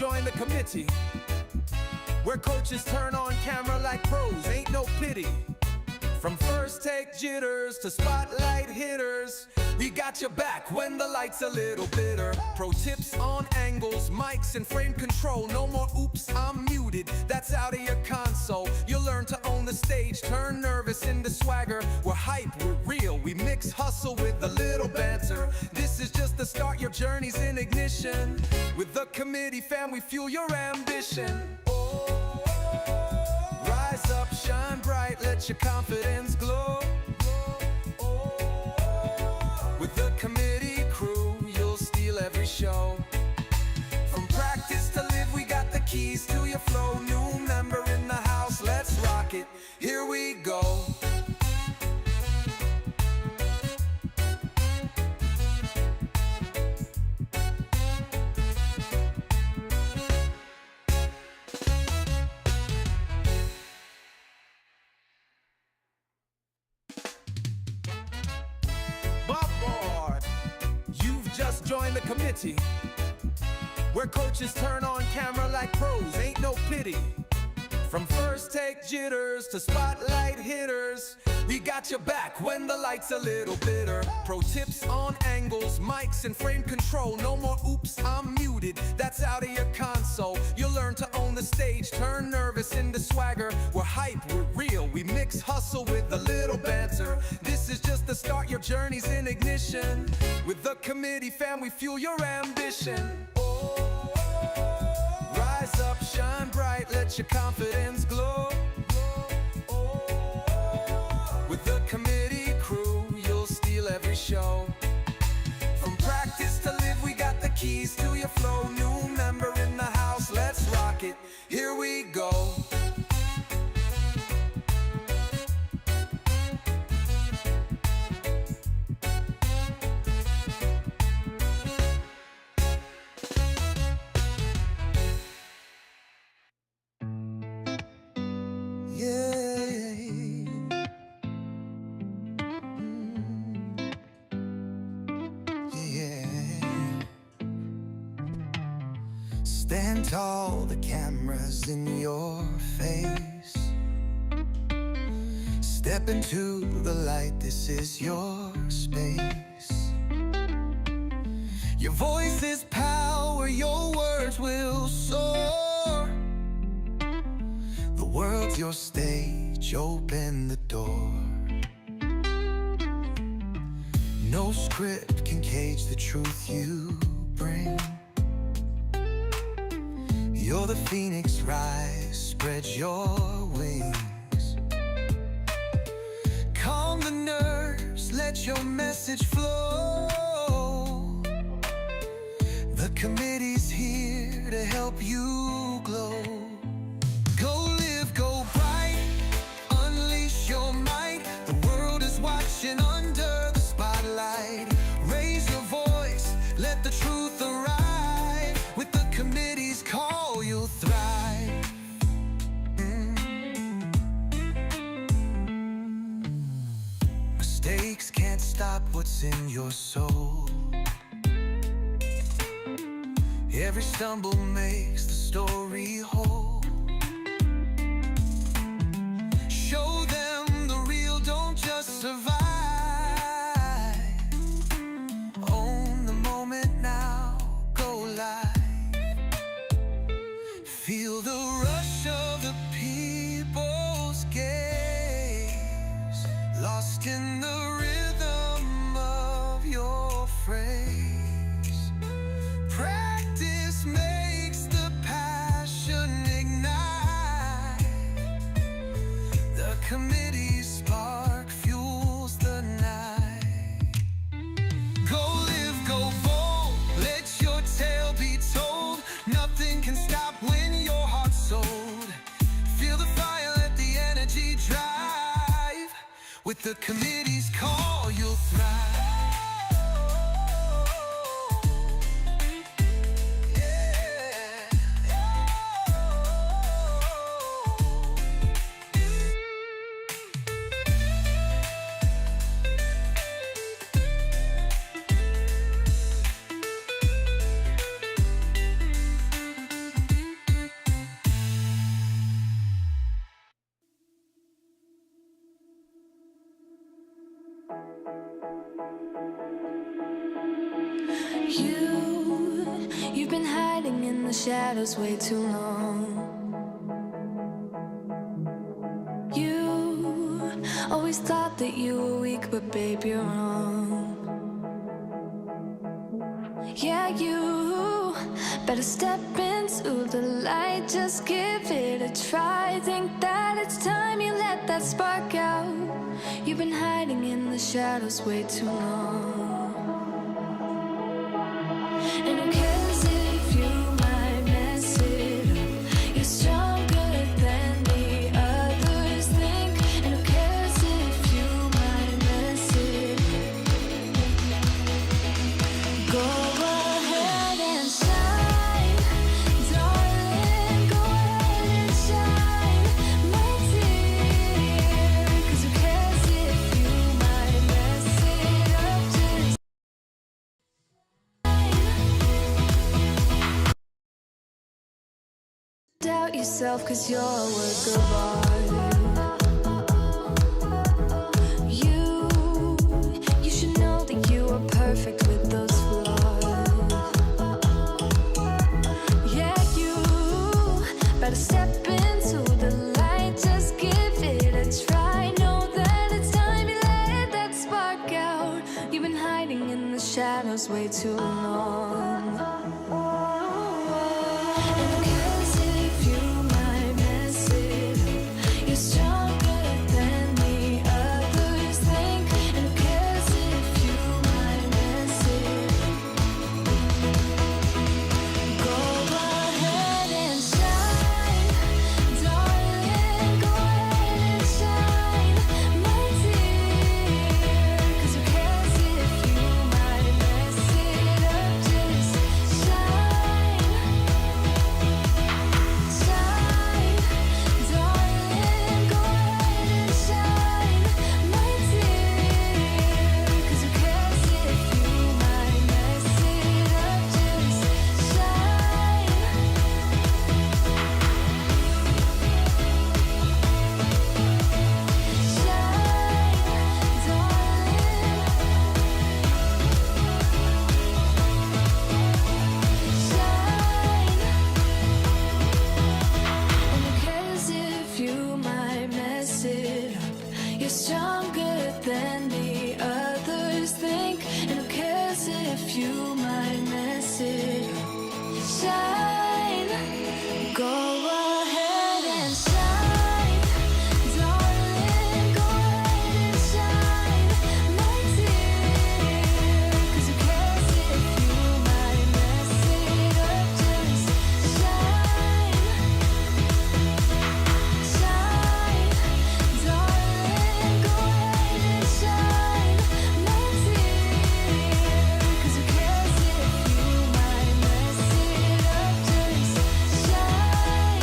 joined the committee, where coaches turn on camera like pros, ain't no pity. From first take jitters to spotlight hitters, we got your back when the light's a little bitter. Pro tips on angles, mics and frame control. No more oops, I'm muted, that's out of your console. You'll learn to own the stage, turn nervous into swagger. We're hype, we're real, we mix hustle with a little banter. This is just the start, your journey's in ignition. With the committee fam, we fuel your ambition. Rise up, shine bright, let your confidence glow. With the committee crew, you'll steal every show. From practice to live, we got the keys to your flow. New member in the house, let's rock it, here we go. Just joined the committee, where coaches turn on camera like pros, ain't no pity. From first take jitters to spotlight hitters, we got your back when the light's a little bitter. Pro tips on angles, mics and frame control. No more oops, I'm muted, that's out of your console. You'll learn to own the stage, turn nervous into swagger. We're hype, we're real, we mix hustle with a little banter. This is just the start, your journey's in ignition. With the committee fam, we fuel your ambition. Rise up, shine bright, let your confidence glow. With the committee crew, you'll steal every show. From practice to live, we got the keys to your flow. New member in the house, let's rock it, here we go. Stand tall, the camera's in your face. Step into the light, this is your space. Your voice is power, your words will soar. The world's your stage, open the door. No script can cage the truth you bring. You're the phoenix, rise, spread your wings. Calm the nerves, let your message flow. The committee's here to help you glow. Go live, go bright, unleash your might. The world is watching under the spotlight. Raise your voice, let the truth arrive. With the committee's call, you'll thrive. Mistakes can't stop what's in your soul. Every stumble makes the story whole. Show them the real, don't just survive. Own the moment now, go live. Feel the rush of the people's gaze, lost in the rhythm of your phrase. Practice makes the passion ignite. The committee's spark fuels the night. Go live, go bold, let your tale be told. Nothing can stop when your heart's sold. Feel the fire, let the energy drive. With the committee's call, you'll thrive. You've been hiding in the shadows way too long. You always thought that you were weak, but babe, you're wrong. Yeah, you better step into the light, just give it a try. Think that it's time you let that spark out. You've been hiding in the shadows way too long. And who cares if you might mess it up? You're stronger than the others think. And who cares if you might mess it up? Go ahead and shine, darling. Go ahead and shine, my dear. 'Cause who cares if you might mess it up? Just doubt yourself, 'cause you're a work of art. You should know that you are perfect with those flaws. Yeah, you better step into the light, just give it a try. Know that it's time you let that spark out. You've been hiding in the shadows way too long. And who cares if you might mess it up? You're stronger than the others think. And who cares if you might mess it up? Go ahead and shine, darling. Go ahead and shine, my dear. 'Cause who cares if you might mess it up? Just shine, shine, darling. Go ahead and shine, my dear. 'Cause who cares if you might mess it up? Just shine. You're stronger than the others think. And who cares if you might mess it up? Shine, go ahead and shine, darling. Go ahead and shine, my dear. 'Cause who cares if you might mess it up? Just shine, shine, darling. Go ahead and shine, my dear. 'Cause who cares if you might mess it up? Just shine.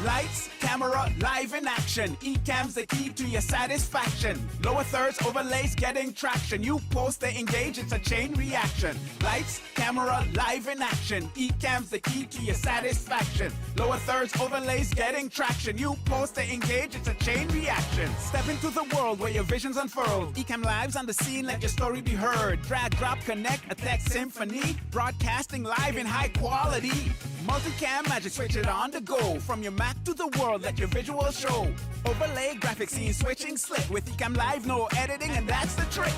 Lights, camera, live in action. Ecamm's the key to your satisfaction. Lower thirds, overlays, getting traction. You post, they engage, it's a chain reaction. Lights, camera, live in action. Ecamm's the key to your satisfaction. Lower thirds, overlays, getting traction. You post, they engage, it's a chain reaction. Step into the world where your vision's unfurled. Ecamm Live's on the scene, let your story be heard. Drag, drop, connect, a tech symphony. Broadcasting live in high quality. Multicam magic, switch it on the go. From your Mac to the world, let your visual show. Overlay graphic scene, switching slick. With Ecamm Live, no editing, and that's the trick.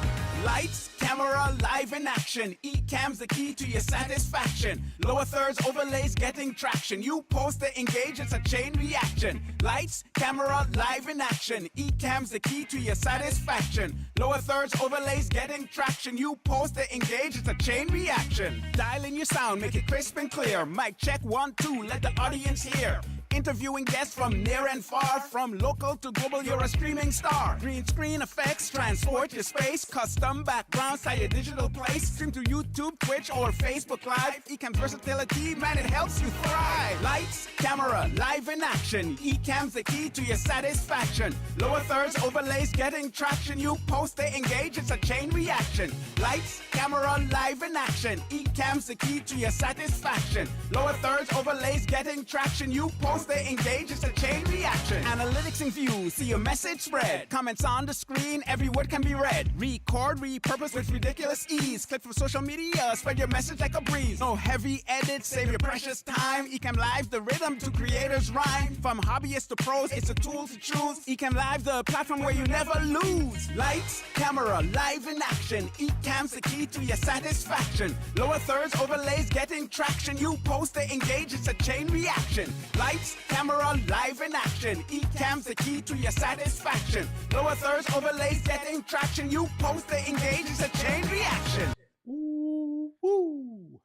Lights, camera, live in action. Ecamm's the key to your satisfaction. Lower thirds, overlays, getting traction. You post, they engage, it's a chain reaction. Lights, camera, live in action. Ecamm's the key to your satisfaction. Lower thirds, overlays, getting traction. You post, they engage, it's a chain reaction. Dial in your sound, make it crisp and clear. Mic check 1, 2, let the audience hear. Interviewing guests from near and far, from local to global, you're a streaming star. Green screen effects, transport your space, custom backgrounds, hide your digital place. Stream to YouTube, Twitch, or Facebook Live. Ecamm's versatility, man, it helps you thrive. Lights, camera, live in action. Ecamm's the key to your satisfaction. Lower thirds, overlays, getting traction. You post, they engage, it's a chain reaction. Lights, camera, live in action. Ecamm's the key to your satisfaction. Lower thirds, overlays, getting traction. You post, they engage, it's a chain reaction. Analytics in view, see your message spread. Comments on the screen, every word can be read. Record, repurpose with ridiculous ease. Clip from social media, spread your message like a breeze. No heavy edits, save your precious time. Ecamm Live, the rhythm to creators rhyme. From hobbyists to pros, it's a tool to choose. Ecamm Live, the platform where you never lose. Lights, camera, live in action. Ecamm's the key to your satisfaction. Lower thirds, overlays, getting traction. You post, they engage, it's a chain reaction. Lights, camera, live in action. Ecamm's the key to your satisfaction. Lower thirds, overlays, getting traction. You post, they engage, it's a chain reaction. Ooh, woo.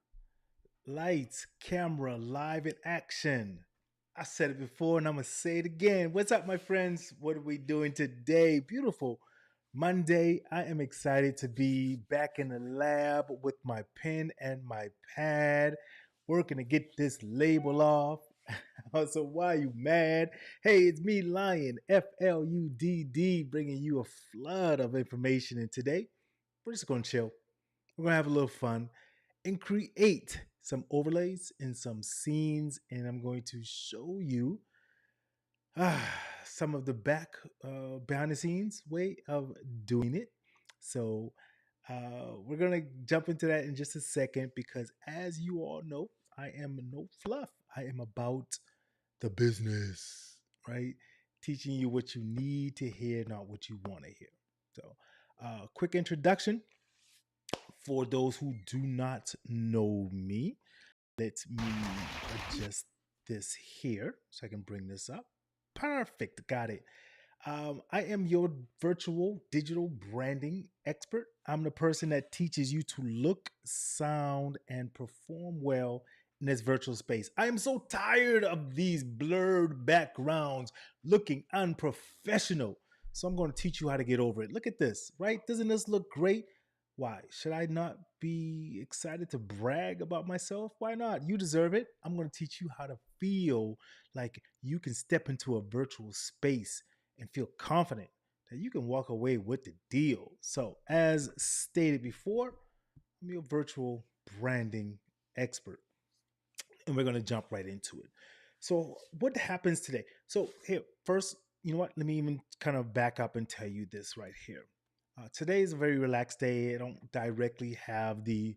Lights, camera, live in action. I said it before and I'm going to say it again. What's up, my friends? What are we doing today? Beautiful Monday. I am excited to be back in the lab with my pen and my pad, working to get this label off. So why are you mad? Hey, it's me, Lion, FLUDD, bringing you a flood of information. And today, we're just going to chill. We're going to have a little fun and create some overlays and some scenes. And I'm going to show you some of the behind the scenes way of doing it. So we're going to jump into that in just a second because as you all know, I am no fluff. I am about the business, right? Teaching you what you need to hear, not what you want to hear. So quick introduction for those who do not know me. Let me adjust this here so I can bring this up. Perfect. Got it. I am your virtual digital branding expert. I'm the person that teaches you to look, sound, and perform well in this virtual space. I am so tired of these blurred backgrounds looking unprofessional. So I'm going to teach you how to get over it. Look at this, right? Doesn't this look great? Why? Should I not be excited to brag about myself? Why not? You deserve it. I'm going to teach you how to feel like you can step into a virtual space and feel confident that you can walk away with the deal. So as stated before, I'm your virtual branding expert. And we're going to jump right into it. So what happens today? So here, first, you know what? Let me even kind of back up and tell you this right here. Today is a very relaxed day. I don't directly have the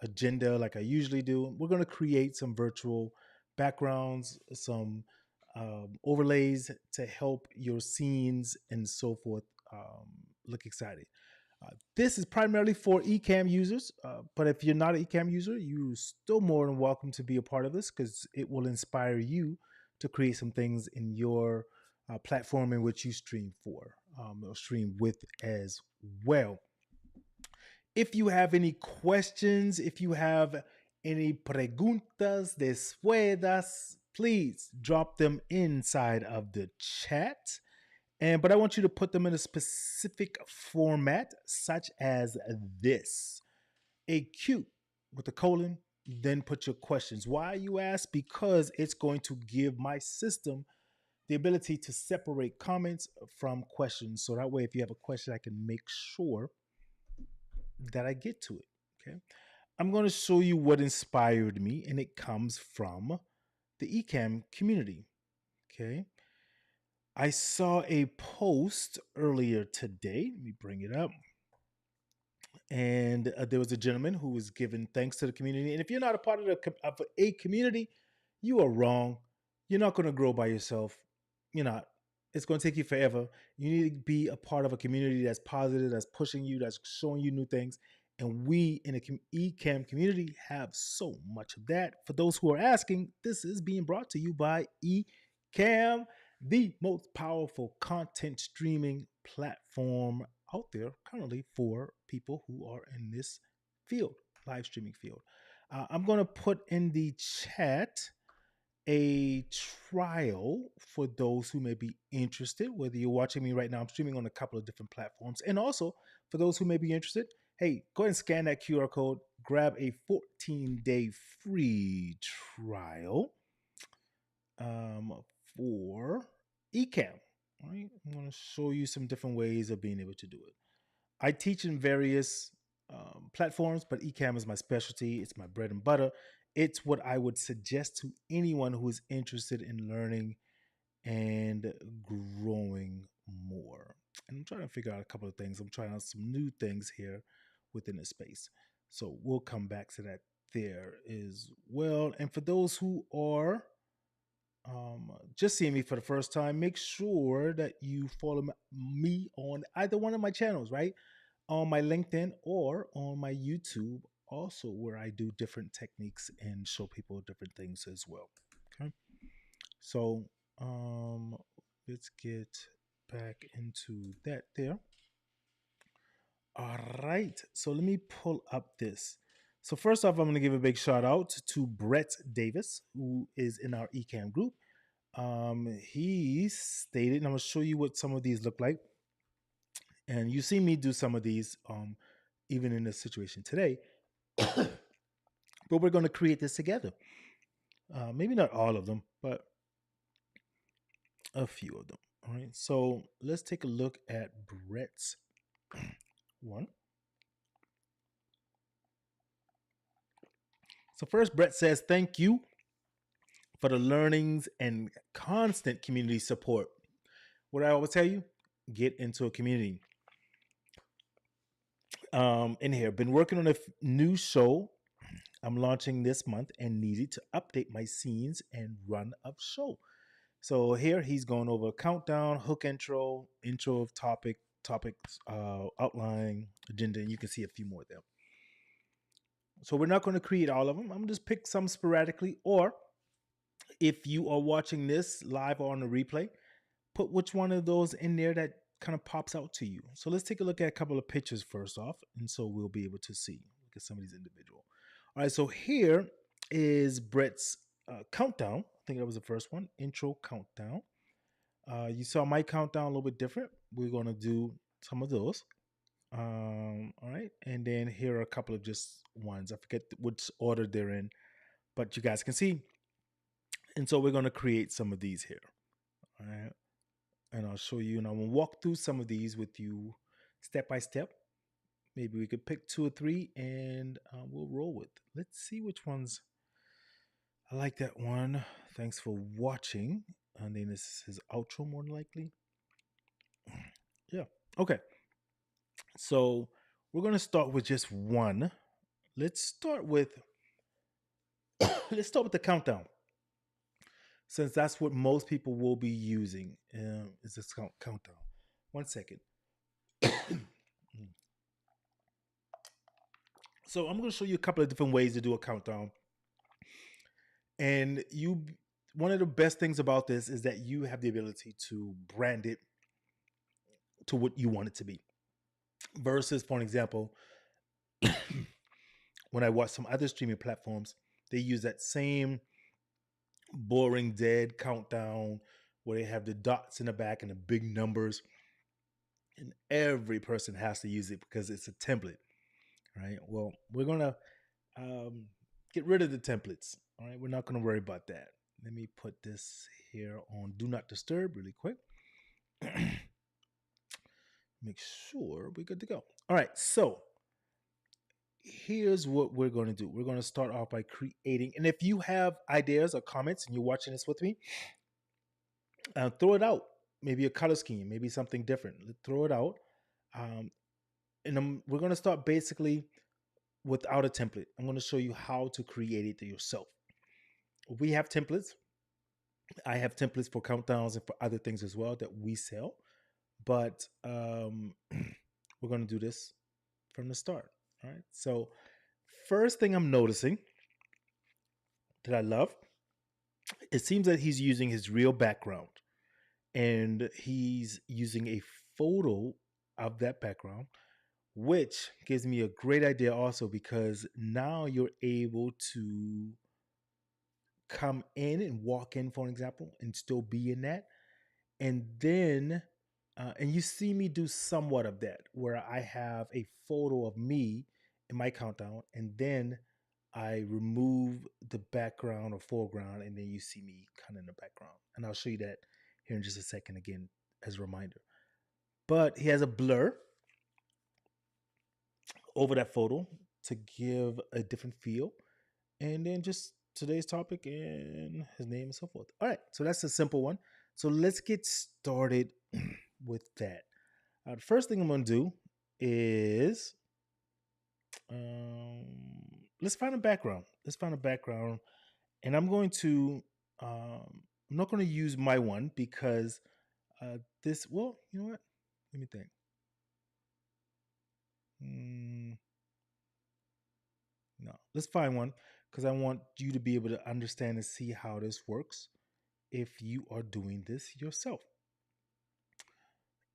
agenda like I usually do. We're going to create some virtual backgrounds, some overlays to help your scenes and so forth look exciting. This is primarily for Ecamm users, but if you're not an Ecamm user, you're still more than welcome to be a part of this because it will inspire you to create some things in your platform in which you stream for, or stream with as well. If you have any questions, if you have any preguntas después, please drop them inside of the chat. But I want you to put them in a specific format, such as this. A Q with a colon, then put your questions. Why, you ask? Because it's going to give my system the ability to separate comments from questions. So that way, if you have a question, I can make sure that I get to it, okay? I'm going to show you what inspired me, and it comes from the Ecamm community, okay? I saw a post earlier today. Let me bring it up. And there was a gentleman who was giving thanks to the community. And if you're not a part of a community, you are wrong. You're not going to grow by yourself. You're not. It's going to take you forever. You need to be a part of a community that's positive, that's pushing you, that's showing you new things. And we in the Ecamm community have so much of that. For those who are asking, this is being brought to you by Ecamm, the most powerful content streaming platform out there currently for people who are in this field, live streaming field. I'm going to put in the chat a trial for those who may be interested. Whether you're watching me right now, I'm streaming on a couple of different platforms. And also, for those who may be interested, hey, go ahead and scan that QR code, grab a 14-day free trial for Ecamm. Right? I'm going to show you some different ways of being able to do it. I teach in various platforms, but Ecamm is my specialty. It's my bread and butter. It's what I would suggest to anyone who is interested in learning and growing more. And I'm trying to figure out a couple of things. I'm trying out some new things here within the space. So we'll come back to that there as well. And for those who are just seeing me for the first time, make sure that you follow me on either one of my channels, right? On my LinkedIn or on my YouTube, also where I do different techniques and show people different things as well. Okay. So let's get back into that there. All right. So let me pull up this. So first off, I'm going to give a big shout out to Brett Davis, who is in our Ecamm group. He stated, and I'm going to show you what some of these look like. And you see me do some of these, even in this situation today. But we're going to create this together. Maybe not all of them, but a few of them. All right. So let's take a look at Brett's one. So first, Brett says, thank you for the learnings and constant community support. What I always tell you, get into a community. In here, been working on a new show I'm launching this month and needed to update my scenes and run of show. So here he's going over countdown, hook intro of topics, outline, agenda, and you can see a few more there. So we're not going to create all of them. I'm just pick some sporadically, or if you are watching this live or on a replay, put which one of those in there that kind of pops out to you. So let's take a look at a couple of pictures first off, and so we'll be able to see. Look at some of these individual. All right, so here is Brett's countdown. I think that was the first one, intro countdown. You saw my countdown a little bit different. We're going to do some of those. All right, and then here are a couple of just ones. I forget which order they're in, but you guys can see. And so we're going to create some of these here. All right, and I'll show you, and I will walk through some of these with you step by step. Maybe we could pick 2 or 3 and we'll roll with. Let's see which ones. I like that one. Thanks for watching. And then this is his outro, more than likely. Yeah. Okay. So we're going to start with just one. Let's start with the countdown, since that's what most people will be using. Is this countdown? 1 second. So I'm going to show you a couple of different ways to do a countdown. And one of the best things about this is that you have the ability to brand it to what you want it to be. Versus, for an example, when I watch some other streaming platforms, they use that same boring dead countdown where they have the dots in the back and the big numbers. And every person has to use it because it's a template. Right. Well, we're going to get rid of the templates. All right. We're not going to worry about that. Let me put this here on Do Not Disturb really quick. Make sure we're good to go. All right. So here's what we're going to do. We're going to start off by creating. And if you have ideas or comments and you're watching this with me, throw it out. Maybe a color scheme, maybe something different. Throw it out. And we're going to start basically without a template. I'm going to show you how to create it yourself. We have templates. I have templates for countdowns and for other things as well that we sell. But we're going to do this from the start. All right. So first thing I'm noticing that I love, it seems that he's using his real background. And he's using a photo of that background, which gives me a great idea also, because now you're able to come in and walk in, for example, and still be in that. And then, and you see me do somewhat of that, where I have a photo of me in my countdown, and then I remove the background or foreground, and then you see me kind of in the background. And I'll show you that here in just a second again as a reminder. But he has a blur over that photo to give a different feel. And then just today's topic and his name and so forth. All right, so that's a simple one. So let's get started with that. The first thing I'm going to do is let's find a background. Let's find a background, and I'm going to I'm not going to use my one because this. Well, you know what? Let me think. No, let's find one because I want you to be able to understand and see how this works if you are doing this yourself.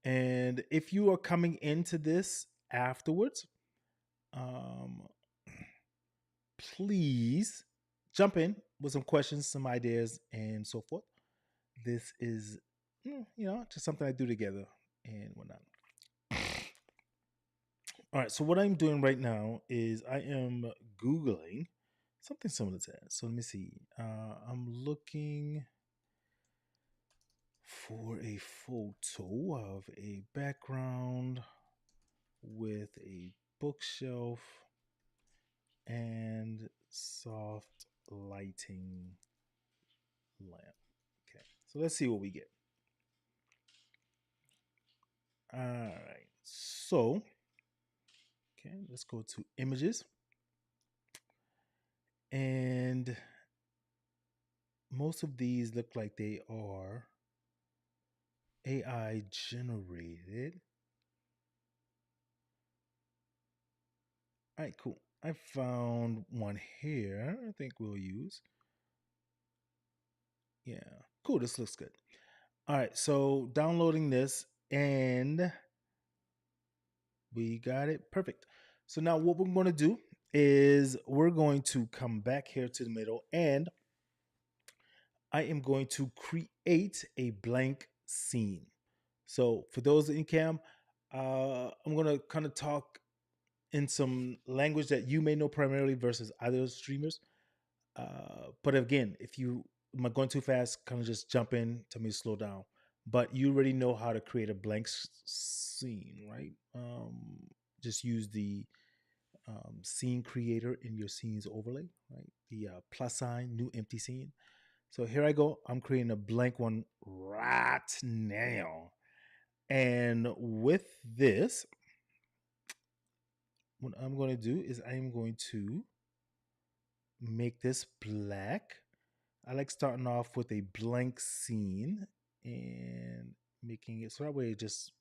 And if you are coming into this afterwards, please jump in with some questions, some ideas, and so forth. This is, just something I do together and whatnot. All right, so what I'm doing right now is I am Googling something similar to that. So let me see. I'm looking for a photo of a background with a bookshelf and soft lighting lamp. Okay, so let's see what we get. All right, so okay, let's go to images, and most of these look like they are AI generated. All right, cool. I found one here. I think we'll use. Yeah, cool. This looks good. All right, so downloading this, and we got it. Perfect. So now what we're going to do is we're going to come back here to the middle, and I am going to create a blank scene. So for those in cam, I'm going to kind of talk in some language that you may know primarily versus other streamers. But again, if you am I going too fast, kind of just jump in, tell me to slow down. But you already know how to create a blank scene, right? Just use the scene creator in your scenes overlay, right? The plus sign, new empty scene. So here I go. I'm creating a blank one right now. And with this, what I'm going to do is I am going to make this black. I like starting off with a blank scene and making it so that way it just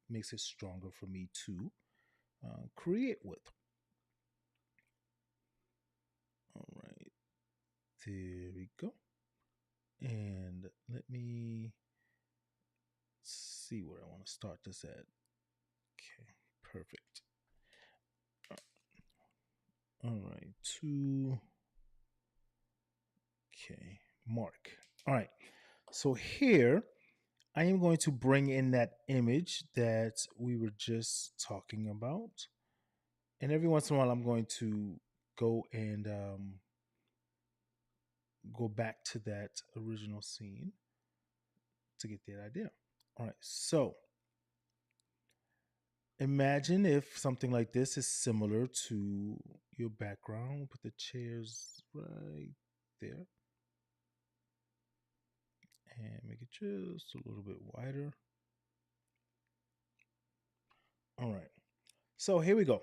makes it stronger for me to create with. All right, there we go. And let me see where I want to start this at. Okay, perfect. All right, two. Okay, mark. All right, so here I am going to bring in that image that we were just talking about. And every once in a while, I'm going to go and go back to that original scene to get that idea. All right, so imagine if something like this is similar to your background. Put the chairs right there. And make it just a little bit wider. All right, so here we go.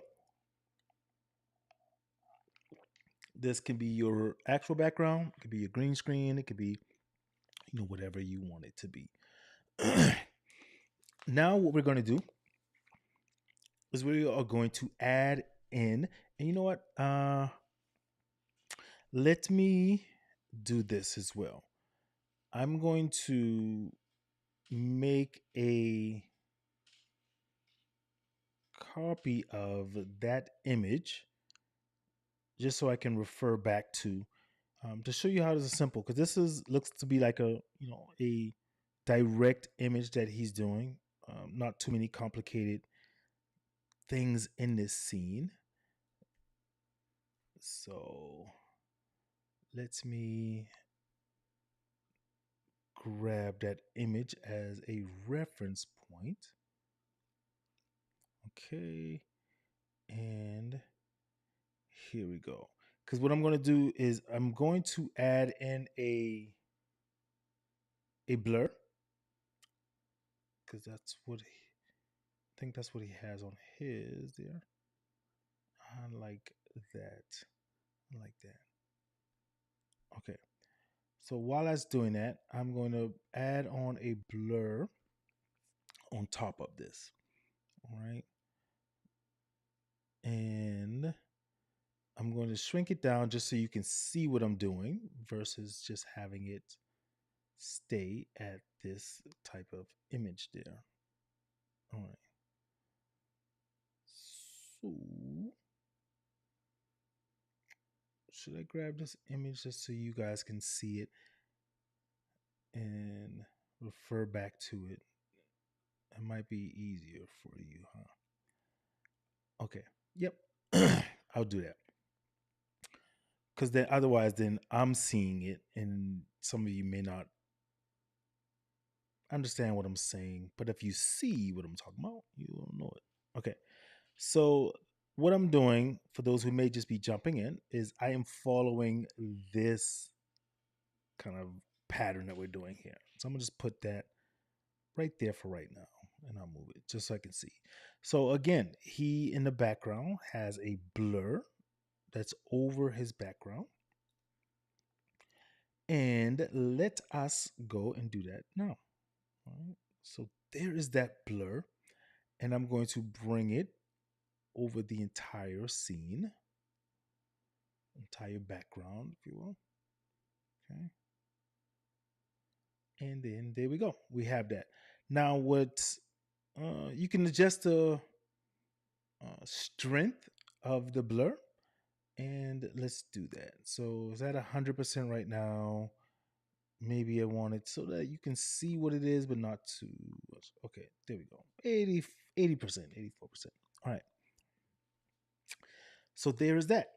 This can be your actual background. It could be your green screen. It could be, whatever you want it to be. Now what we're going to do is we are going to add in, and you know what? Let me do this as well. I'm going to make a copy of that image just so I can refer back to to show you how this is simple, because this is looks to be like a a direct image that he's doing. Not too many complicated things in this scene. So let me grab that image as a reference point. Okay, and here we go. Because what I'm going to do is I'm going to add in a blur, because that's what I think that's what he has on his there. I like that. I like that. Okay. So while that's doing that, I'm going to add on a blur on top of this. All right. And I'm going to shrink it down just so you can see what I'm doing versus just having it stay at this type of image there. All right. So should I grab this image just so you guys can see it and refer back to it? It might be easier for you, huh? Okay. Yep. I'll do that. Because then otherwise then I'm seeing it and some of you may not understand what I'm saying. But if you see what I'm talking about, you'll know it. Okay. So what I'm doing, for those who may just be jumping in, is I am following this kind of pattern that we're doing here. So I'm gonna just put that right there for right now, and I'll move it just so I can see. So again, he in the background has a blur that's over his background. And let us go and do that now. All right. So there is that blur, and I'm going to bring it over the entire scene, entire background, if you will. Okay. And then there we go. We have that. Now, what you can adjust the strength of the blur, and let's do that. So is that 100% right now? Maybe I want it so that you can see what it is, but not too much. Okay, there we go. 80%, 84%. All right. So there is that.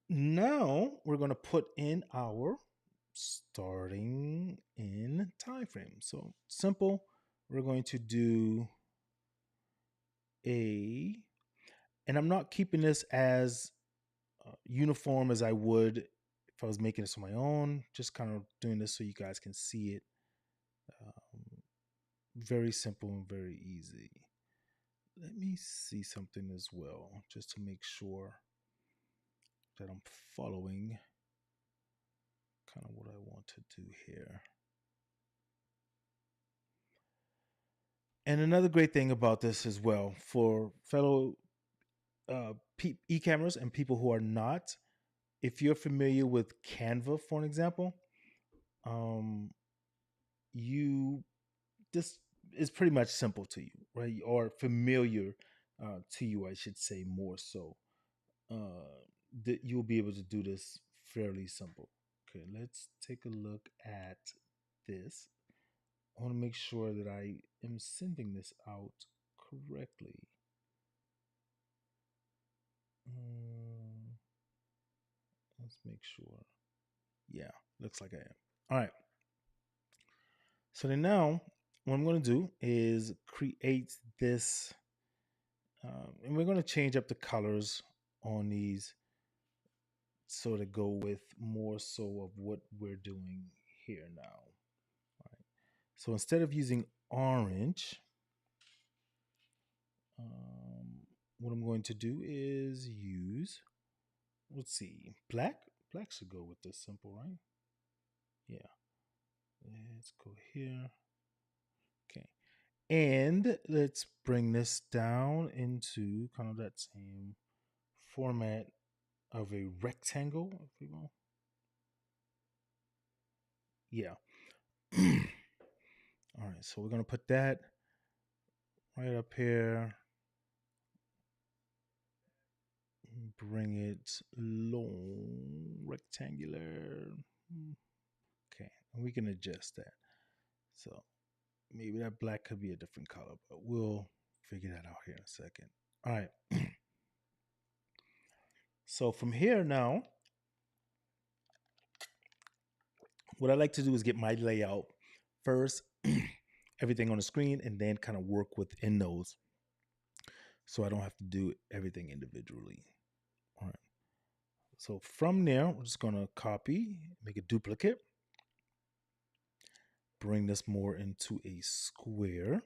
Now we're going to put in our starting in time frame. So simple. We're going to do and I'm not keeping this as uniform as I would if I was making this on my own. Just kind of doing this so you guys can see it. Very simple and very easy. Let me see something as well, just to make sure that I'm following kind of what I want to do here. And another great thing about this as well, for fellow e-cameras and people who are not, if you're familiar with Canva, for an example, this is pretty much simple to you, right? Or familiar to you, I should say, more so. That you'll be able to do this fairly simple. Okay, let's take a look at this. I want to make sure that I am sending this out correctly. Let's make sure. Yeah, looks like I am. All right. So then now what I'm going to do is create this, and we're going to change up the colors on these so to go with more so of what we're doing here now. All right. So instead of using orange, what I'm going to do is use, let's see, black. Black should go with this, simple, right? Yeah. Let's go here. Okay. And let's bring this down into kind of that same format of a rectangle, if you will. Yeah. All right. So we're going to put that right up here. bring it long, rectangular. Okay, and we can adjust that. So maybe that black could be a different color, but we'll figure that out here in a second. All right. So from here now, what I like to do is get my layout first, everything on the screen, and then kind of work within those so I don't have to do everything individually. All right. So from there, we're just going to copy, make a duplicate, bring this more into a square.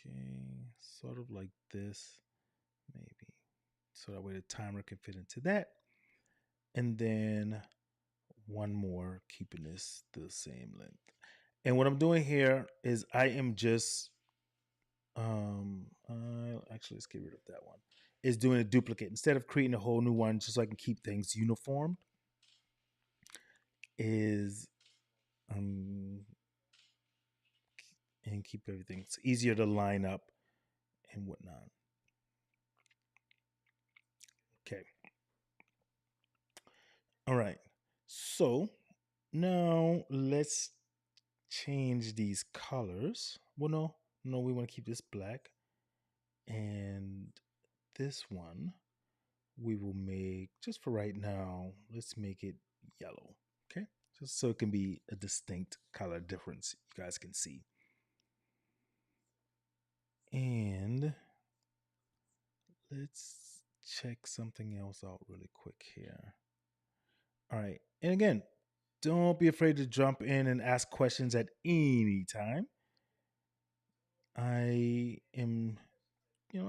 Okay, sort of like this, maybe. So that way the timer can fit into that. And then one more, keeping this the same length. And what I'm doing here is I am just, actually, let's get rid of that one. Is doing a duplicate. Instead of creating a whole new one, just so I can keep things uniform, is, and keep everything. It's easier to line up and whatnot. Okay. All right. So now let's change these colors. Well, no, we want to keep this black. And this one we will make, just for right now, let's make it yellow. Okay. Just so it can be a distinct color difference you guys can see. And let's check something else out really quick here. All right. And again, don't be afraid to jump in and ask questions at any time. I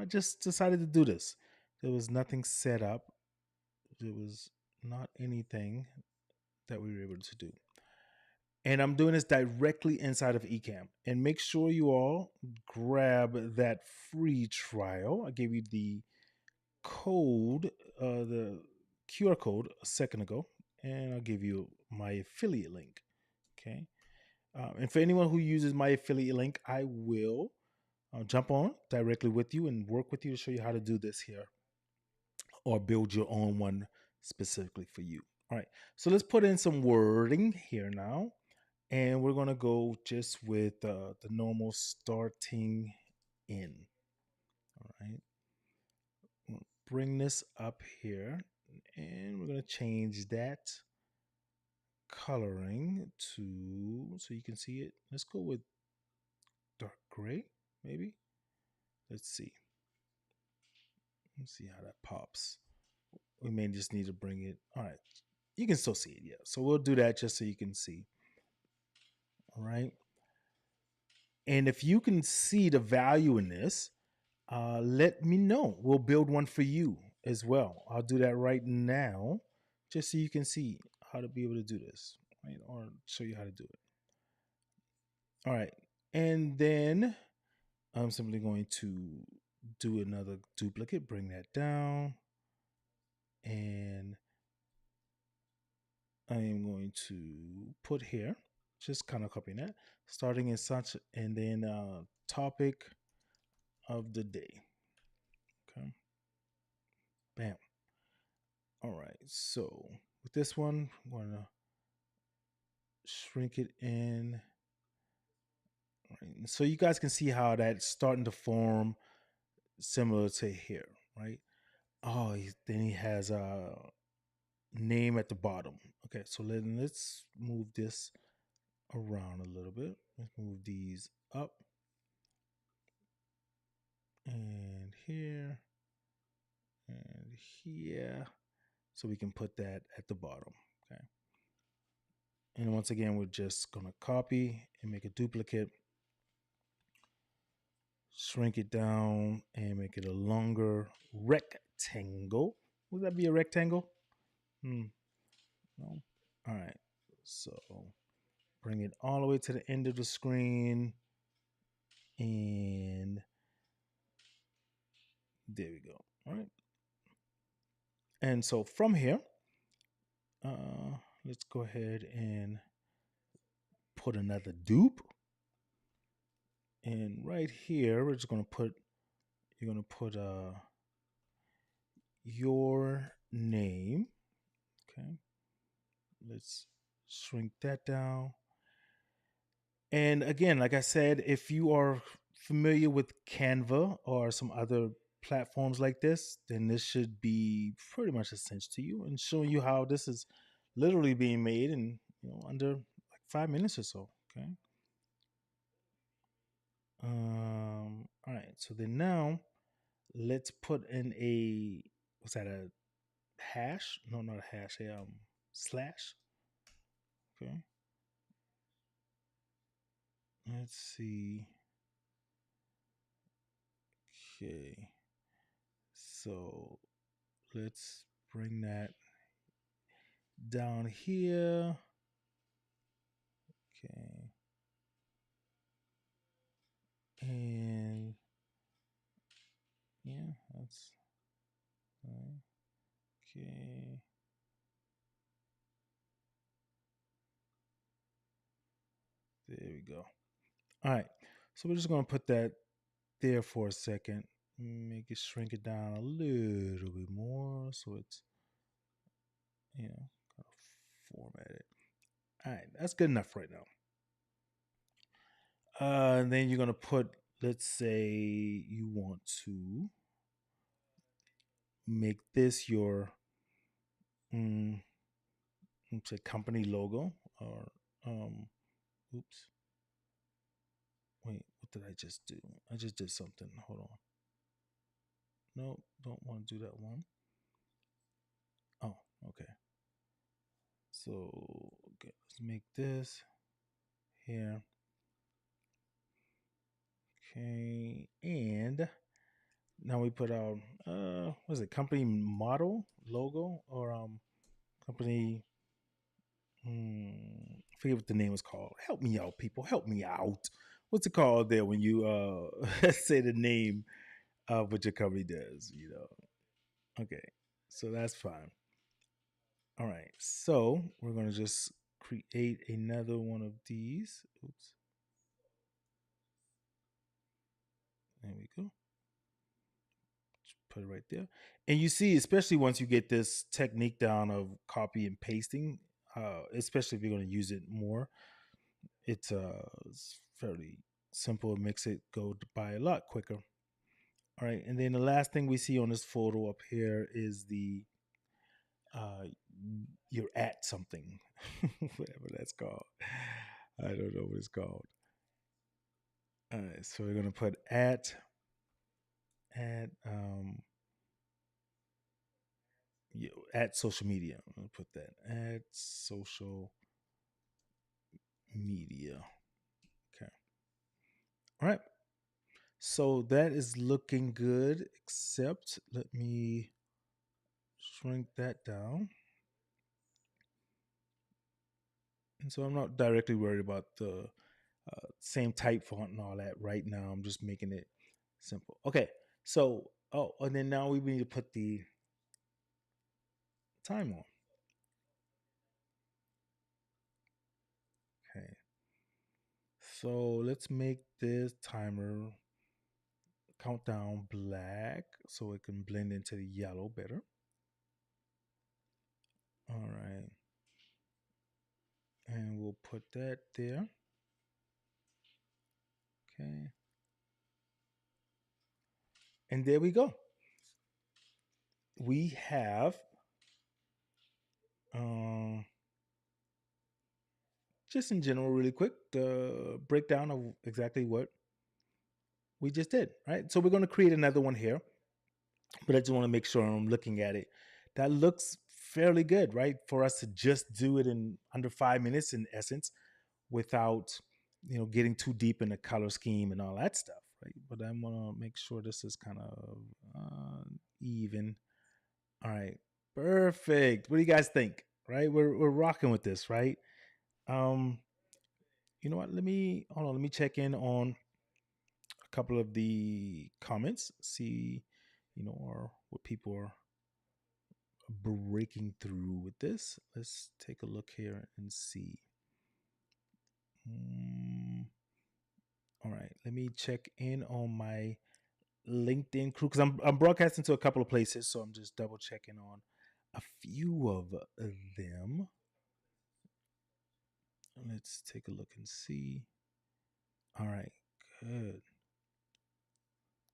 just decided to do this. There was nothing set up. There was not anything that we were able to do. And I'm doing this directly inside of Ecamm. And make sure you all grab that free trial. I gave you the code, the QR code a second ago, and I'll give you my affiliate link. Okay. And for anyone who uses my affiliate link, I will jump on directly with you and work with you to show you how to do this here, or build your own one specifically for you. All right. So let's put in some wording here now. And we're going to go just with the normal starting in. All right. Bring this up here, and we're going to change that coloring to, so you can see it. Let's go with dark gray, maybe. Let's see. Let's see how that pops. We may just need to bring it. All right. You can still see it, yeah. So we'll do that just so you can see. All right. And if you can see the value in this, let me know. We'll build one for you as well. I'll do that right now, just so you can see how to be able to do this, right? Or show you how to do it. All right. And then I'm simply going to do another duplicate, bring that down. And I am going to put here, just kind of copying that, starting in such, and then topic of the day. Okay. Bam. All right. So with this one, I'm going to shrink it in. All right. So you guys can see how that's starting to form similar to here, right? Oh, then he has a name at the bottom. Okay. So let's move this around a little bit. Let's move these up. And here. And here. So we can put that at the bottom. Okay. And once again, we're just going to copy and make a duplicate, shrink it down, and make it a longer rectangle. Would that be a rectangle? No. All right. So bring it all the way to the end of the screen. And there we go. All right. And so from here, let's go ahead and put another dupe. And right here, we're just gonna put you're gonna put your name. Okay. Let's shrink that down. And again, like I said, if you are familiar with Canva or some other platforms like this, then this should be pretty much a cinch to you and showing you how this is literally being made in under like 5 minutes or so. Okay. All right. So then now let's put in a what's that, a hash? No, not a hash, a slash. Okay. Let's see. Okay. So let's bring that down here. Okay. And yeah, that's right. Okay. There we go. All right. So we're just going to put that there for a second. Make it shrink it down a little bit more so it's, kind of format it. All right. That's good enough right now. And then you're going to put, let's say you want to make this your say company logo or oops. Wait, what did I just do? I just did something. Hold on. No, don't want to do that one. Oh, okay. So, okay, let's make this here. Okay, and now we put our what is it? Company model logo or company. I forget what the name was called. Help me out, people. Help me out. What's it called there when you say the name of what your company does? Okay, so that's fine. All right, so we're gonna just create another one of these. Oops. There we go. Just put it right there. And you see, especially once you get this technique down of copy and pasting, especially if you're going to use it more, it's fairly simple. It makes it go by a lot quicker. All right, and then the last thing we see on this photo up here is the you're at something, whatever that's called. I don't know what it's called. All right, so we're gonna put at at social media. I'm gonna put that at social media. Okay. All right. So that is looking good, except let me shrink that down. And so I'm not directly worried about the same type font and all that right now. I'm just making it simple. Okay. So, and then now we need to put the time on. Okay. So let's make this timer countdown black so it can blend into the yellow better. All right. And we'll put that there. Okay. And there we go. We have just in general, really quick, the breakdown of exactly what we just did, right? So we're going to create another one here, but I just want to make sure I'm looking at it. That looks fairly good, right? For us to just do it in under 5 minutes in essence without, getting too deep in the color scheme and all that stuff, right? But I'm going to make sure this is kind of even. All right. Perfect. What do you guys think? Right? We're rocking with this, right? Um, you know what? Let me hold on. Let me check in on a couple of the comments, see, or what people are breaking through with this. Let's take a look here and see. All right, let me check in on my LinkedIn crew because I'm broadcasting to a couple of places, so I'm just double checking on a few of them. Let's take a look and see. All right, good.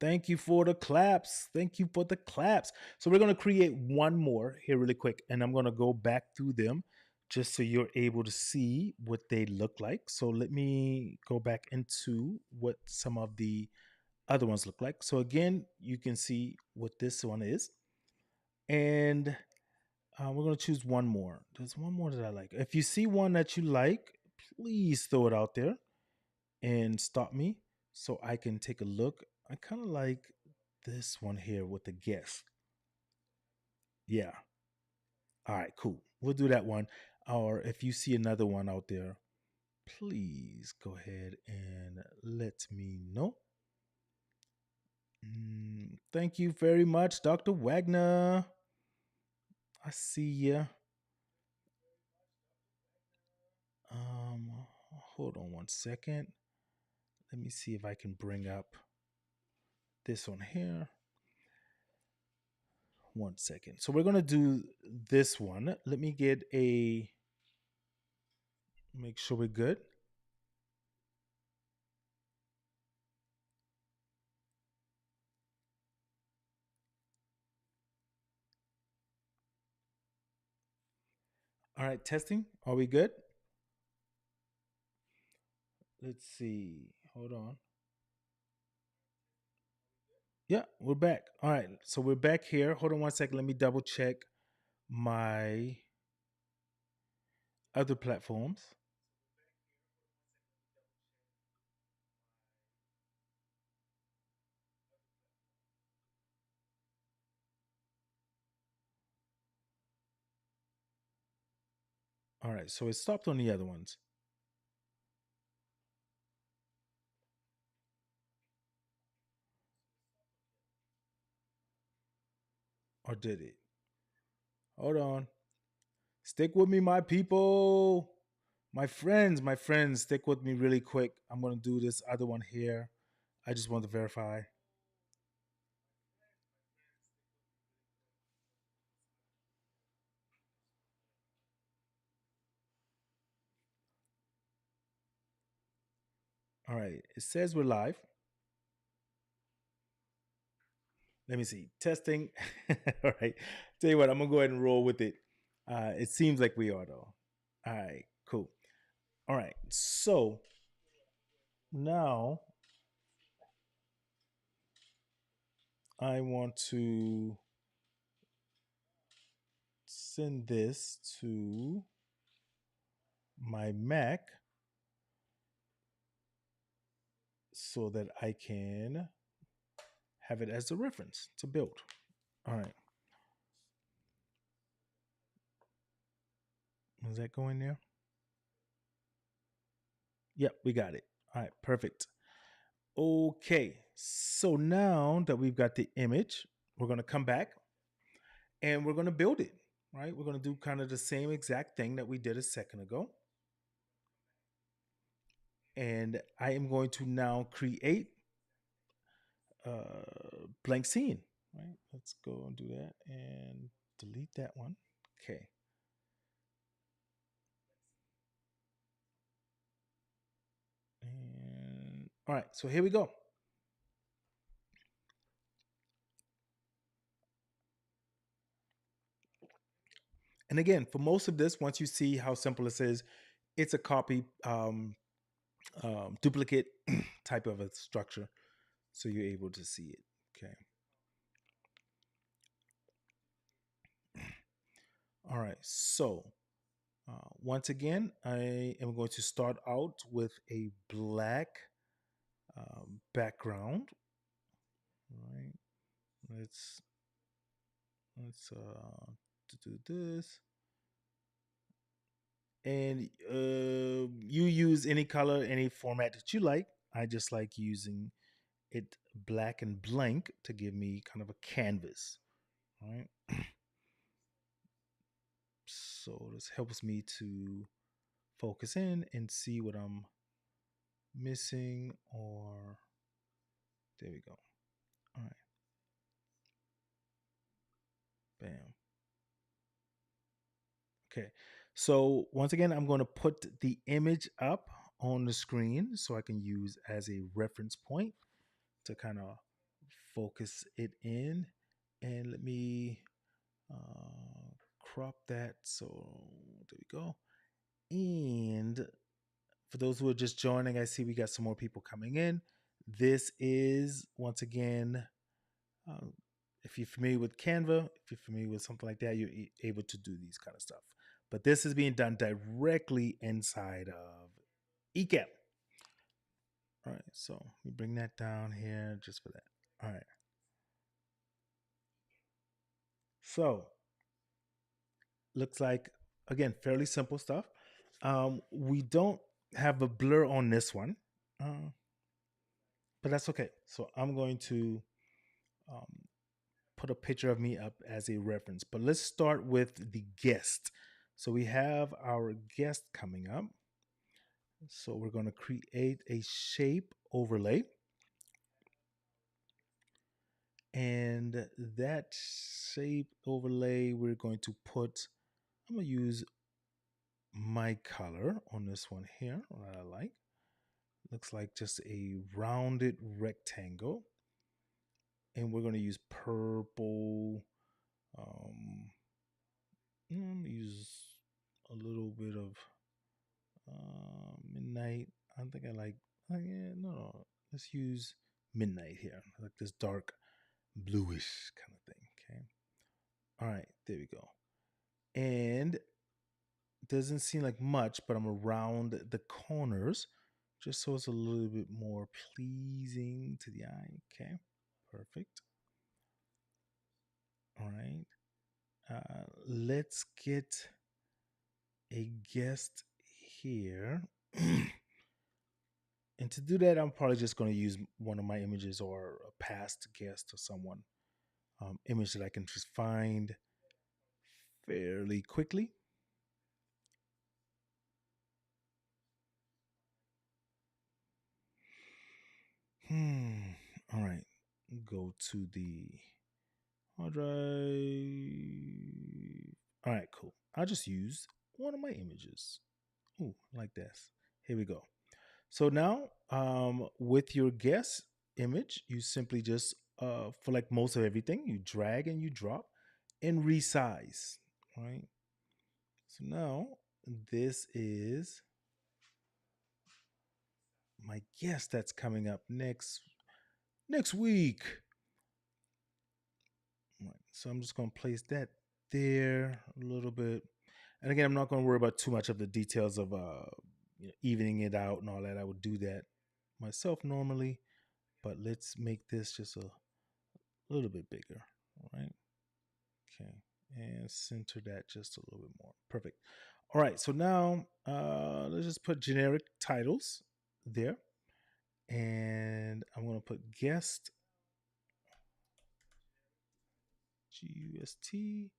Thank you for the claps. Thank you for the claps. So we're going to create one more here really quick, and I'm going to go back through them just so you're able to see what they look like. So let me go back into what some of the other ones look like. So again, you can see what this one is. And we're going to choose one more. There's one more that I like. If you see one that you like, please throw it out there and stop me so I can take a look. I kind of like this one here with the guest. Yeah. All right, cool. We'll do that one. Or if you see another one out there, please go ahead and let me know. Thank you very much, Dr. Wagner. I see ya. Um, Hold on one second. Let me see if I can bring up this one here. One second. So we're gonna do this one. Let me get a make sure we're good. All right, testing. Are we good? Let's see. Hold on. Yeah, we're back. All right. So we're back here. Hold on one second. Let me double check my other platforms. All right. So it stopped on the other ones. Or did it? Hold on. Stick with me, my people. My friends, stick with me really quick. I'm going to do this other one here. I just want to verify. All right. It says we're live. Let me see. Testing. All right. Tell you what, I'm going to go ahead and roll with it. It seems like we are, though. All right. Cool. All right. So now I want to send this to my Mac so that I can have it as a reference to build. All right. Is that going there? Yep, we got it. All right, perfect. Okay, so now that we've got the image, we're going to come back and we're going to build it, right? We're going to do kind of the same exact thing that we did a second ago. And I am going to now create a blank scene, right? Let's go and do that and delete that one. Okay. And all right, so here we go. And again, for most of this, once you see how simple this is, it's a copy duplicate type of a structure, so you're able to see it. Okay. All right. So once again, I am going to start out with a black background. All right. Let's do this. And you use any color, any format that you like. I just like using it black and blank to give me kind of a canvas. All right. So this helps me to focus in and see what I'm missing, or there we go. All right. Bam. Okay. So once again, I'm going to put the image up on the screen so I can use as a reference point to kind of focus it in. And let me crop that. So there we go. And for those who are just joining, I see we got some more people coming in. This is, once again, um, if you're familiar with Canva, if you're familiar with something like that, you're able to do these kind of stuff. But this is being done directly inside of eCap. All right, so we bring that down here just for that. All right. So looks like, again, fairly simple stuff. We don't have a blur on this one, but that's okay. So I'm going to um, put a picture of me up as a reference. But let's start with the guest. So we have our guest coming up. So we're going to create a shape overlay. And that shape overlay, we're going to put, I'm going to use my color on this one here, what I like. Looks like just a rounded rectangle. And we're going to use purple. Use a little bit of midnight. I think I like, yeah, no. Let's use midnight here. I like this dark bluish kind of thing. Okay. All right, there we go. And it doesn't seem like much, but I'm around the corners just so it's a little bit more pleasing to the eye. Okay, perfect. All right. Let's get a guest here. And to do that, I'm probably just going to use one of my images or a past guest or someone image that I can just find fairly quickly. All right. Go to the hard drive. All right, cool. I'll just use one of my images. Ooh, like this. Here we go. So now, with your guest image, you simply just, for like most of everything, you drag and you drop and resize. Right. So now this is my guest that's coming up next week. Right. So I'm just going to place that there a little bit. And again, I'm not going to worry about too much of the details of evening it out and all that. I would do that myself normally, but let's make this just a little bit bigger. All right. Okay. And center that just a little bit more. Perfect. All right. So now let's just put generic titles there. And I'm going to put guest GUST.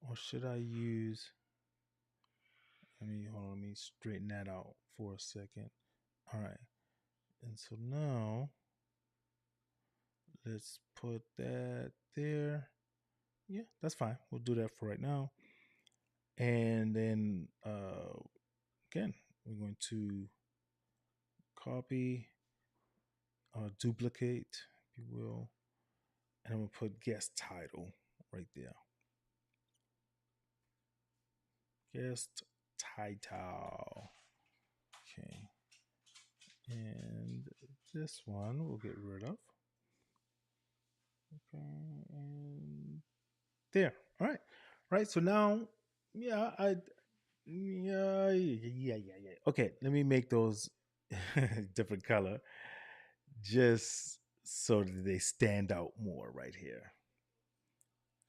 Or should I use, let me straighten that out for a second. All right. And so now let's put that there. Yeah, that's fine. We'll do that for right now. And then again, we're going to copy, duplicate, if you will, and I'm going to put guest title right there. Guest title. Okay. And this one we'll get rid of. Okay. And there. All right. All right. So now, yeah, yeah. Okay. Let me make those different color just so that they stand out more right here.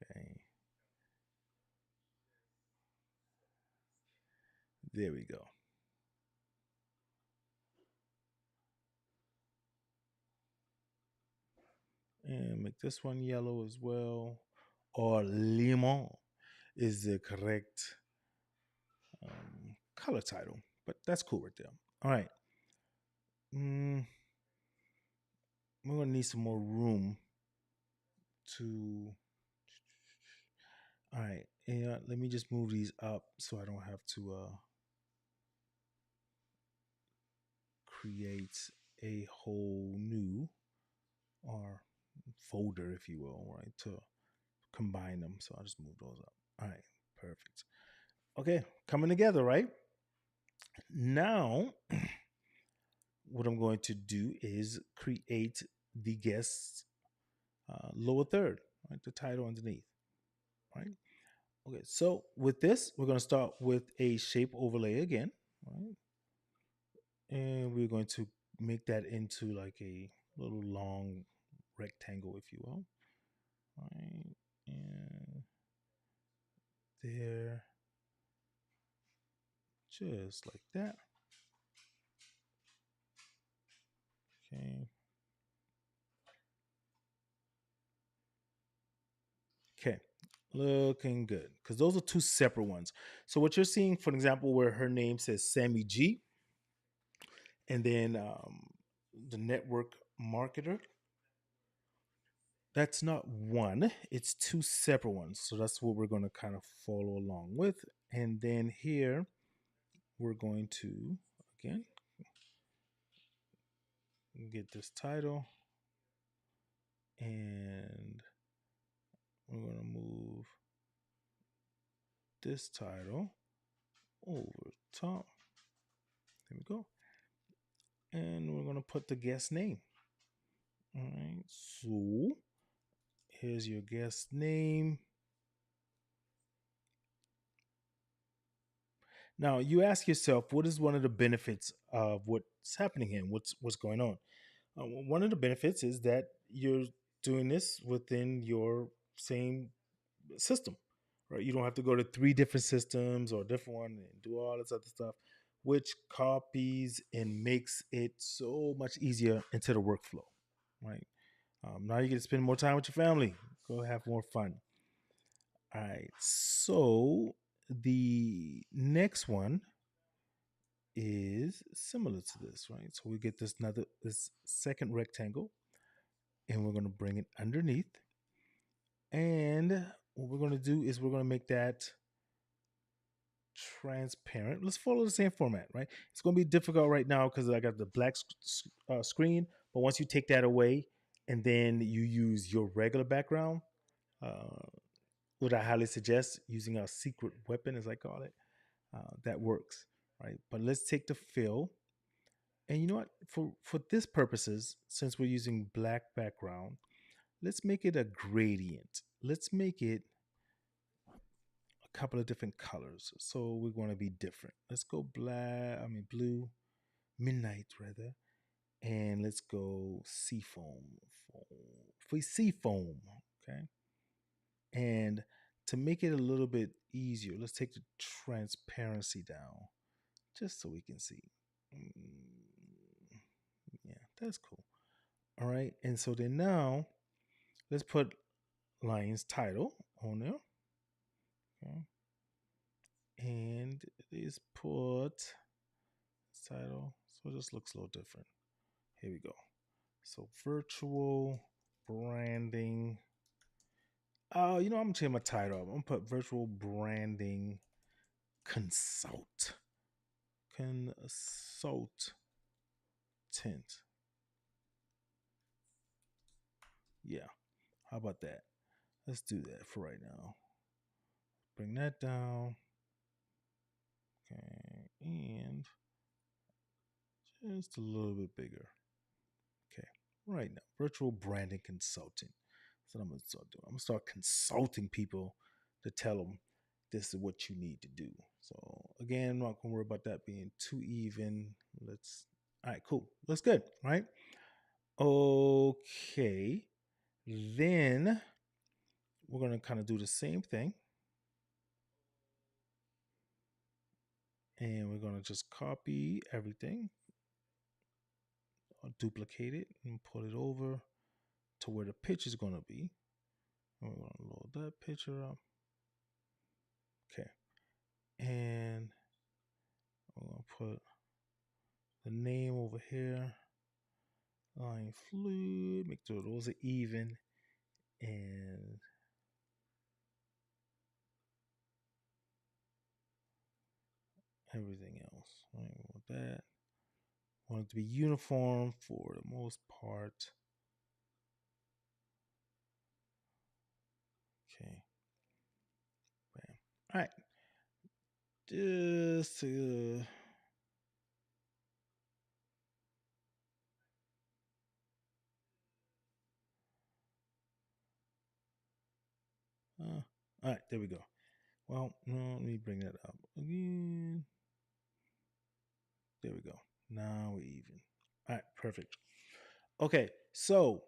Okay. There we go. And make this one yellow as well, or limon. is the correct color title. But that's cool right there. All right. We're going to need some more room to. All right. And let me just move these up so I don't have to create a whole new or folder, if you will, right, to combine them. So I'll just move those up. All right. Perfect. Okay. Coming together, right? Now, what I'm going to do is create the guest's lower third, right? The title underneath, right? Okay, so with this, we're going to start with a shape overlay again, right? And we're going to make that into like a little long rectangle, if you will, right? And there, just like that. Okay. Okay, looking good because those are two separate ones. So what you're seeing, for example, where her name says Sammy G, and then the network marketer, that's not one, it's two separate ones. So that's what we're going to kind of follow along with. And then here, we're going to, again, get this title. And we're going to move this title over top. There we go. And we're going to put the guest name. All right. So here's your guest name. Now you ask yourself, what is one of the benefits of what's happening here? What's going on? One of the benefits is that you're doing this within your same system, right? You don't have to go to three different systems or a different one and do all this other stuff, which copies and makes it so much easier into the workflow, right? Now you get to spend more time with your family. Go have more fun. All right. So the next one is similar to this, right? So we get this second rectangle, and we're going to bring it underneath. And what we're going to do is we're going to make that transparent. Let's follow the same format, right? It's going to be difficult right now because I got the black screen, but once you take that away and then you use your regular background, what I highly suggest using our secret weapon, as I call it, that works, right? But let's take the fill, and you know what? For this purposes, since we're using black background, let's make it a gradient. Let's make it a couple of different colors. So we're going to be different. Let's go blue, midnight rather, and let's go seafoam. Seafoam, okay. And to make it a little bit easier, let's take the transparency down just so we can see. Yeah, that's cool. All right. And so then now let's put Lion's title on there. Okay. And let's put title. So it just looks a little different. Here we go. So virtual branding. Oh, I'm gonna change my title. I'm gonna put virtual branding consult. Consultant. Yeah. How about that? Let's do that for right now. Bring that down. Okay. And just a little bit bigger. Okay. Right now. Virtual branding consultant. That's what I'm going to start doing. I'm going to start consulting people to tell them this is what you need to do. So again, I'm not going to worry about that being too even. All right, cool. That's good, right? Okay. Then we're going to kind of do the same thing. And we're going to just copy everything, duplicate it, and put it over to where the picture is going to be. And we're going to load that picture up. Okay. And I'm gonna put the name over here. Line fluid. Make sure those are even. And everything else. I don't want that. Want it to be uniform for the most part. Okay. Bam. All right. Just all right, there we go. Well, no, let me bring that up again. There we go. Now we're even. All right, perfect. Okay, so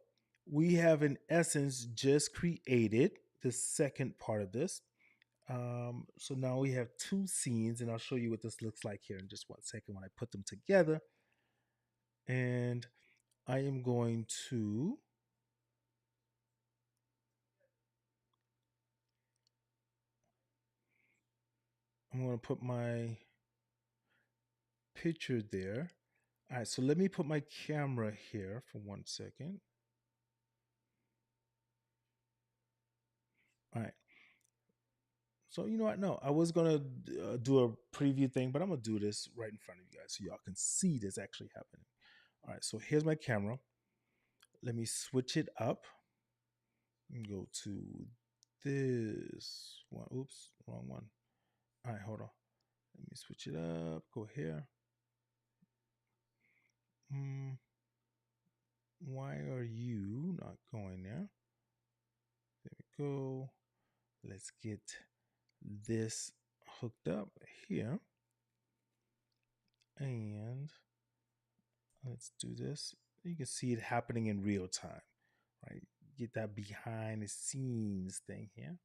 we have in essence just created the second part of this. So now we have two scenes, and I'll show you what this looks like here in just 1 second when I put them together. And I am going to put my picture there. All right, so let me put my camera here for 1 second. All right. So you know what? No, I was gonna do a preview thing, but I'm gonna do this right in front of you guys so y'all can see this actually happening. All right, so here's my camera. Let me switch it up and go to this one. Oops, wrong one. All right, hold on. Let me switch it up. Go here. Why are you not going there? There we go. Let's get this hooked up here. And let's do this. You can see it happening in real time, right? Get that behind the scenes thing here.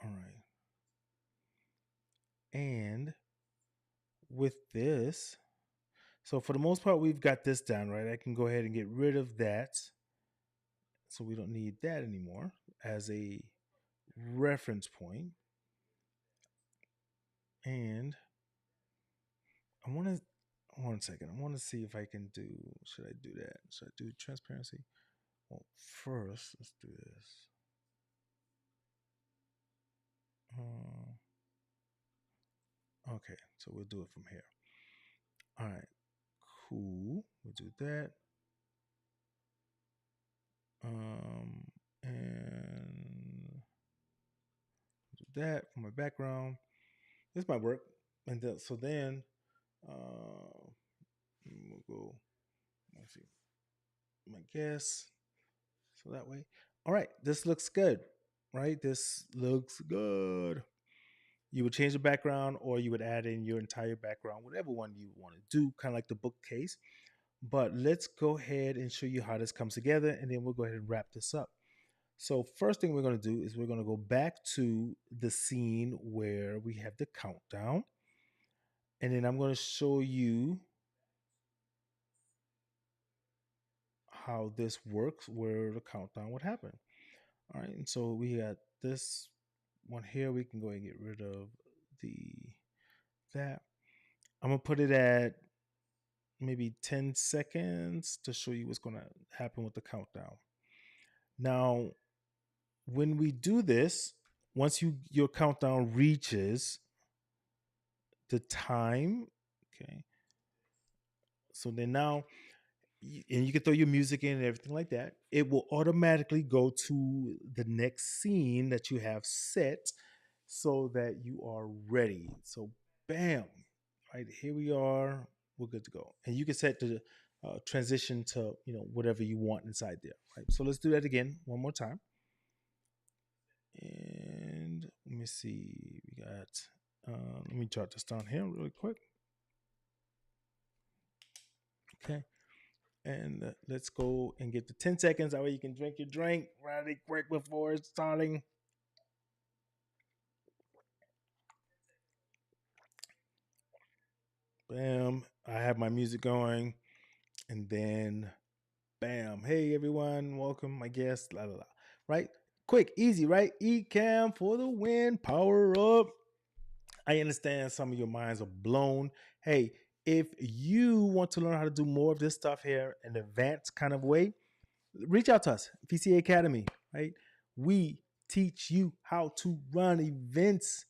All right. And with this, so for the most part, we've got this down, right? I can go ahead and get rid of that. So we don't need that anymore as a reference point. And I want to, 1 second, I want to see if I can do, should I do that? Should I do transparency? Well, first, let's do this. Okay, so we'll do it from here. All right, cool. We'll do that. And do that for my background. This might work. And then, so then we'll go, let's see, my guess. So that way. All right, this looks good, right? This looks good. You would change the background or you would add in your entire background, whatever one you want to do, kind of like the bookcase. But let's go ahead and show you how this comes together, and then we'll go ahead and wrap this up. So first thing we're going to do is we're going to go back to the scene where we have the countdown. And then I'm going to show you how this works, where the countdown would happen. All right, and so we got this one here. We can go ahead and get rid of that. I'm gonna put it at maybe 10 seconds to show you what's gonna happen with the countdown. Now, when we do this, once your countdown reaches the time, okay. So then now, and you can throw your music in and everything like that. It will automatically go to the next scene that you have set so that you are ready. So, bam, right here we are. We're good to go. And you can set the transition to whatever you want inside there. Right. So let's do that again one more time. And let me see. We got. Let me jot this down here really quick. Okay. And let's go and get the 10 seconds. That way you can drink your drink really quick before it's starting. Bam. I have my music going. And then, bam. Hey, everyone. Welcome, my guest. La, la, la. Right? Quick, easy, right? Ecamm for the win. Power up. I understand some of your minds are blown. Hey, if you want to learn how to do more of this stuff here in an advanced kind of way, reach out to us, VCA Academy, right? We teach you how to run events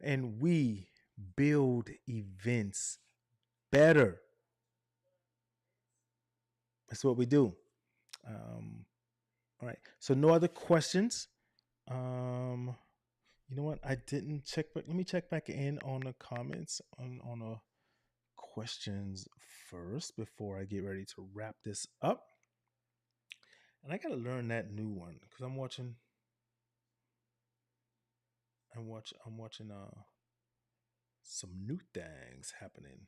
and we build events better. That's what we do. All right. So no other questions. You know what? I didn't check, but let me check back in on the comments on the questions first before I get ready to wrap this up. And I gotta learn that new one because I'm watching some new things happening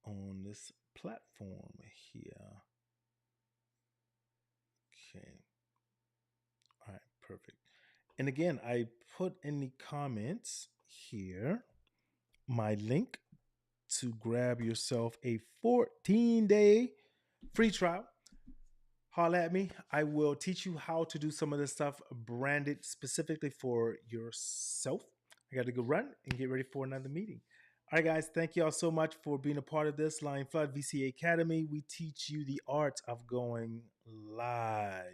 on this platform here. Okay. All right, perfect. And again, I put in the comments here my link to grab yourself a 14-day free trial. Holla at me. I will teach you how to do some of this stuff branded specifically for yourself. I got to go run and get ready for another meeting. All right, guys. Thank you all so much for being a part of this Lion Flood VCA Academy. We teach you the art of going live.